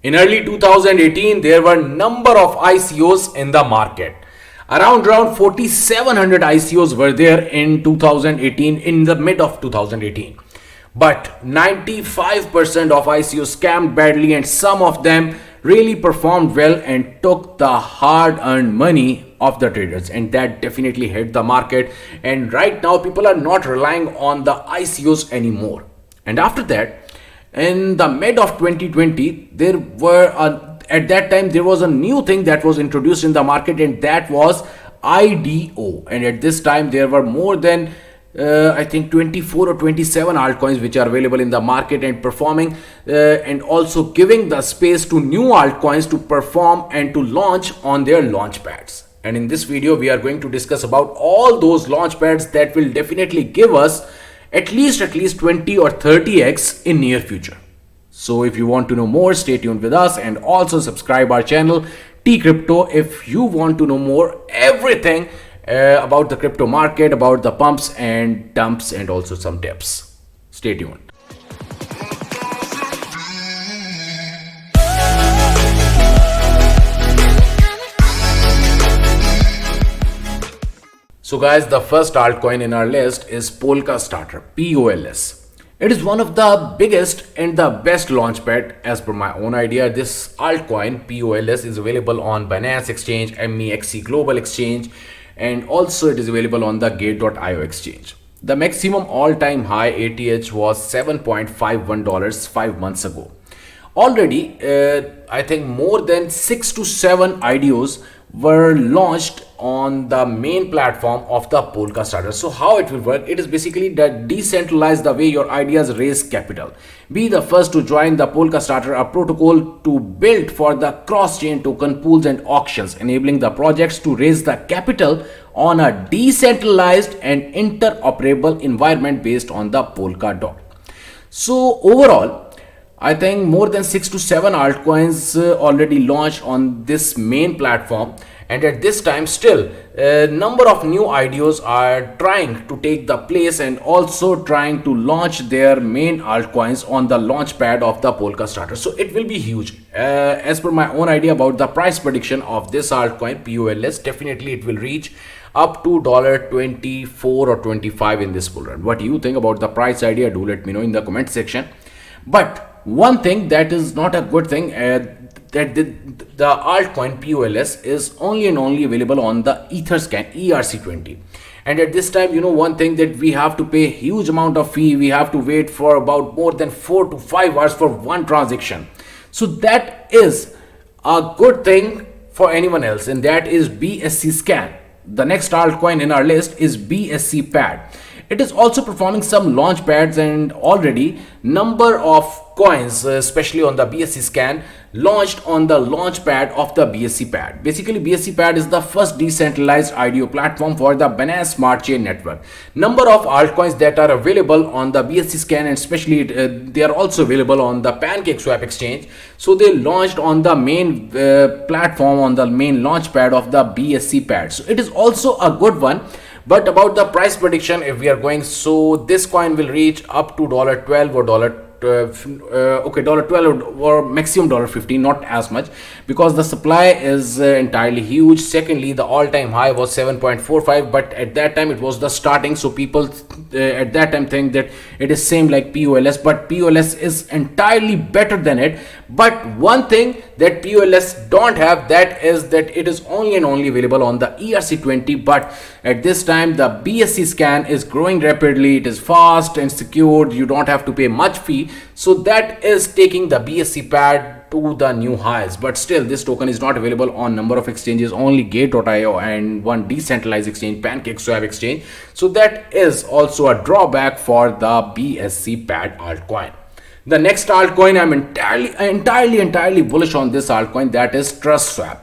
In early 2018, there were number of ICOs in the market. Around 4,700 ICOs were there in 2018, in the mid of 2018. But 95% of ICOs scammed badly, and some of them really performed well and took the hard-earned money of the traders, and that definitely hit the market. And right now, people are not relying on the ICOs anymore. And after that, in the mid of 2020, at that time there was a new thing that was introduced in the market, and that was IDO. And at this time there were more than I think 24 or 27 altcoins which are available in the market and performing, and also giving the space to new altcoins to perform and to launch on their launch pads. And in this video we are going to discuss about all those launch pads that will definitely give us at least 20 or 30x in near future. So if you want to know more, stay tuned with us, and also subscribe our channel T Crypto if you want to know more everything about the crypto market, about the pumps and dumps, and also some tips. Stay tuned. So guys, the first altcoin in our list is Polkastarter, POLS. It is one of the biggest and the best launchpad as per my own idea. This altcoin POLS is available on Binance Exchange, MEXC Global Exchange, and also it is available on the Gate.io exchange. The maximum all-time high ATH was $7.51 5 months ago. Already, I think more than 6 to 7 IDOs were launched on the main platform of the Polkastarter. So how it will work? It is basically that decentralize the way your ideas raise capital. Be the first to join the Polkastarter, a protocol to build for the cross-chain token pools and auctions, enabling the projects to raise the capital on a decentralized and interoperable environment based on the Polkadot. So overall, I think more than 6 to 7 altcoins already launched on this main platform, and at this time still a number of new IDOs are trying to take the place and also trying to launch their main altcoins on the launch pad of the Polkastarter. So it will be huge. As per my own idea about the price prediction of this altcoin POLS, definitely it will reach up to $24 or 25 in this bull run. What do you think about the price idea? Do let me know in the comment section. But one thing that is not a good thing, that the altcoin POLS is only and only available on the Etherscan ERC20. And at this time, one thing that we have to pay a huge amount of fee. We have to wait for about more than 4 to 5 hours for one transaction. So that is a good thing for anyone else, and that is BSC Scan. The next altcoin in our list is BSC Pad. It is also performing some launch pads, and already number of coins, especially on the BSC Scan, launched on the launch pad of the BSC Pad. Basically, BSC Pad is the first decentralized IDO platform for the Binance Smart Chain network. Number of altcoins that are available on the BSC Scan, and especially they are also available on the PancakeSwap exchange. So they launched on the main platform, on the main launch pad of the BSC Pad. So it is also a good one. But about the price prediction, if we are going, so this coin will reach up to $12 or $12 or maximum $15, not as much, because the supply is entirely huge. Secondly, the all-time high was 7.45, but at that time it was the starting, so people at that time think that it is same like POLS, but POLS is entirely better than it. But one thing that POLS don't have, that is that it is only and only available on the ERC20. But at this time the BSC Scan is growing rapidly. It is fast and secured. You don't have to pay much fee, so that is taking the BSC Pad to the new highs. But still, this token is not available on number of exchanges, only Gate.io and one decentralized exchange, PancakeSwap exchange. So that is also a drawback for the BSC Pad altcoin. The next altcoin, I'm entirely bullish on this altcoin, that is TrustSwap.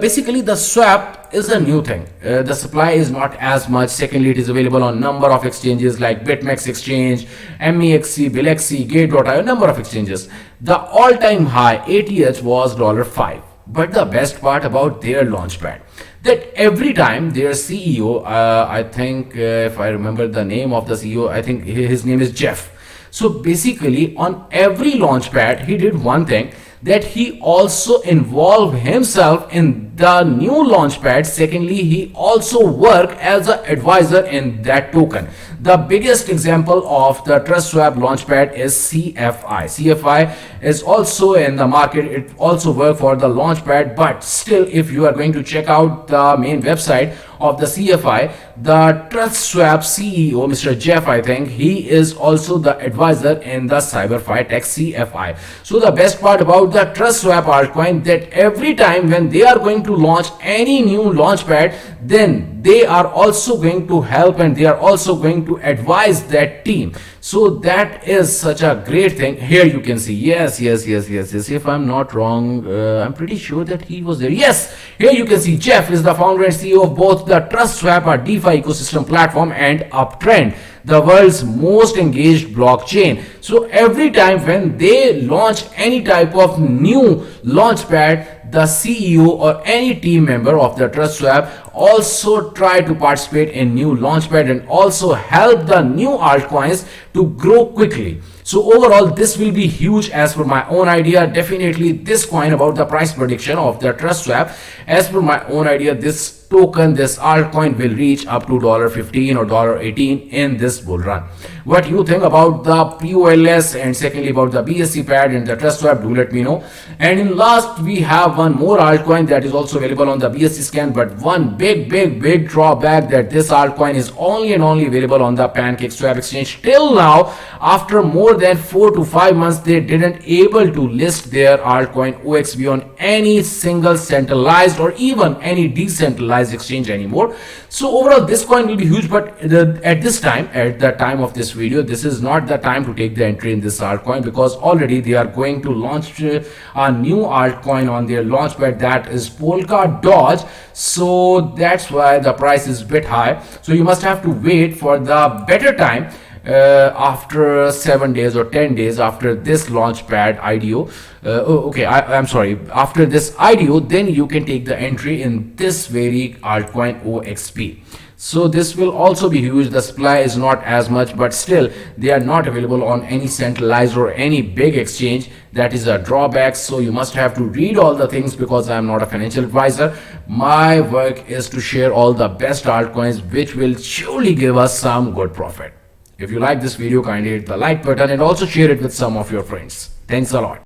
Basically, the swap is a new thing. The supply is not as much. Secondly, it is available on number of exchanges like BitMEX exchange, MEXC, Bilexi, Gate.io, number of exchanges. The all-time high ATH was $5. But the best part about their launchpad, that every time their CEO, I think if I remember the name of the CEO, I think his name is Jeff. So basically on every launchpad he did one thing, that he also involved himself in the new launchpad. Secondly, he also worked as an advisor in that token. The biggest example of the TrustSwap launchpad is CFI. CFI is also in the market. It also works for the launchpad, but still, if you are going to check out the main website of the CFI, the TrustSwap CEO, Mr. Jeff, I think, he is also the advisor in the CyberFi Tech CFI. So the best part about the TrustSwap altcoin, that every time when they are going to launch any new launchpad, then they are also going to help and they are also going to advise that team. So that is such a great thing. Here you can see, yes. If I'm not wrong, I'm pretty sure that he was there. Yes, here you can see Jeff is the founder and CEO of both the TrustSwap, a DeFi ecosystem platform, and Uptrend, the world's most engaged blockchain. So every time when they launch any type of new launchpad, the CEO or any team member of the TrustSwap also try to participate in new launchpad and also help the new altcoins to grow quickly. So overall, this will be huge as per my own idea. Definitely this coin, about the price prediction of the TrustSwap, as per my own idea, this token, this altcoin will reach up to $15 or $18 in this bull run. What you think about the POLS, and secondly about the BSC pad and the TrustSwap, do let me know. And in last, we have one more altcoin that is also available on the BSC scan, but one big drawback, that this altcoin is only and only available on the PancakeSwap exchange. Till now, after more than 4 to 5 months, they didn't able to list their altcoin OXB on any single centralized or even any decentralized exchange anymore. So overall, this coin will be huge, but at this time, at the time of this video, this is not the time to take the entry in this altcoin, because already they are going to launch a new altcoin on their launchpad, that is Polkadot. So that's why the price is a bit high. So you must have to wait for the better time after 7 days or 10 days after this launchpad IDO. I'm sorry, after this IDO, then you can take the entry in this very altcoin OXP. So this will also be huge. The supply is not as much, but still they are not available on any centralized or any big exchange. That is a drawback. So you must have to read all the things, because I am not a financial advisor. My work is to share all the best altcoins which will surely give us some good profit. If you like this video, kindly hit the like button and also share it with some of your friends. Thanks a lot.